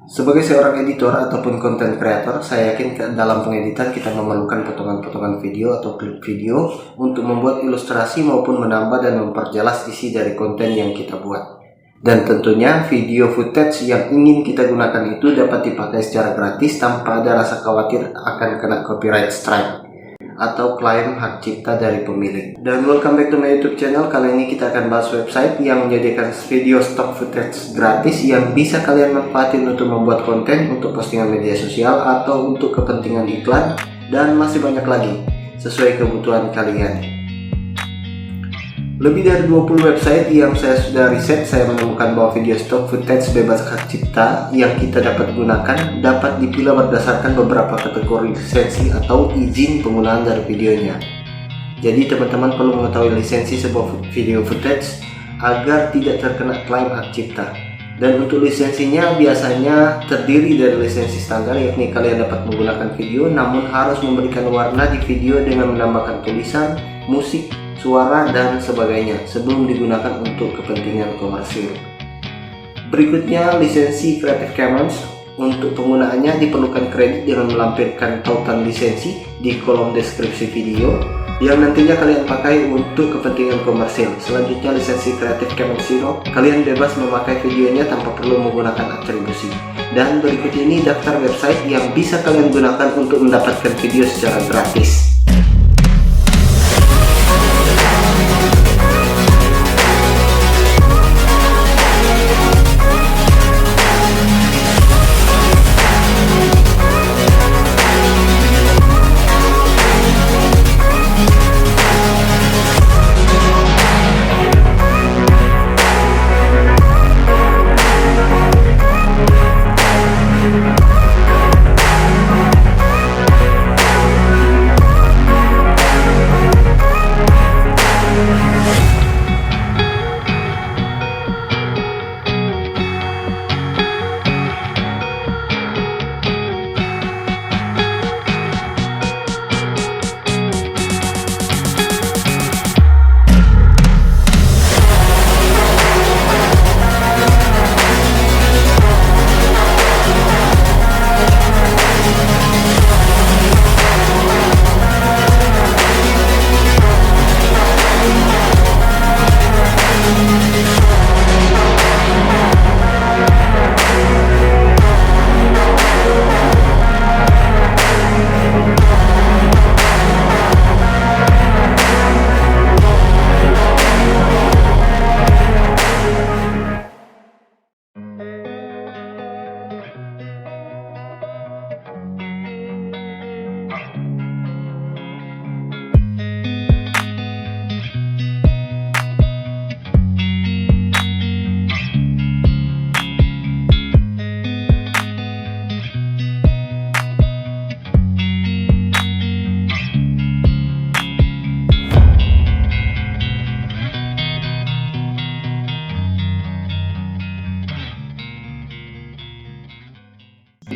Sebagai seorang editor ataupun content creator, saya yakin dalam pengeditan kita memerlukan potongan-potongan video atau klip video untuk membuat ilustrasi maupun menambah dan memperjelas isi dari konten yang kita buat. Dan tentunya video footage yang ingin kita gunakan itu dapat dipakai secara gratis tanpa ada rasa khawatir akan kena copyright strike atau klaim hak cipta dari pemilik. Dan welcome back to my YouTube channel. Kali ini kita akan bahas website yang menyediakan video stock footage gratis yang bisa kalian manfaatin untuk membuat konten untuk postingan media sosial atau untuk kepentingan iklan, dan masih banyak lagi sesuai kebutuhan kalian. Lebih dari 20 website yang saya sudah riset, saya menemukan bahwa video stock footage bebas hak cipta yang kita dapat gunakan dapat dipilih berdasarkan beberapa kategori lisensi atau izin penggunaan dari videonya. Jadi teman-teman perlu mengetahui lisensi sebuah video footage agar tidak terkena klaim hak cipta. Dan untuk lisensinya biasanya terdiri dari lisensi standar, yakni kalian dapat menggunakan video namun harus memberikan warna di video dengan menambahkan tulisan, musik, suara, dan sebagainya sebelum digunakan untuk kepentingan komersil. Berikutnya lisensi Creative Commons. Untuk penggunaannya diperlukan kredit dengan melampirkan tautan lisensi di kolom deskripsi video yang nantinya kalian pakai untuk kepentingan komersil. Selanjutnya lisensi Creative Commons Zero, kalian bebas memakai videonya tanpa perlu menggunakan atribusi. Dan berikut ini daftar website yang bisa kalian gunakan untuk mendapatkan video secara gratis.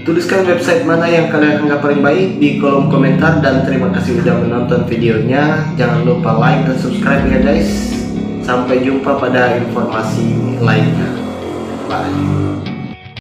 Tuliskan website mana yang kalian anggap paling baik di kolom komentar, dan terima kasih sudah menonton videonya. Jangan lupa like dan subscribe ya guys. Sampai jumpa pada informasi lainnya. Bye.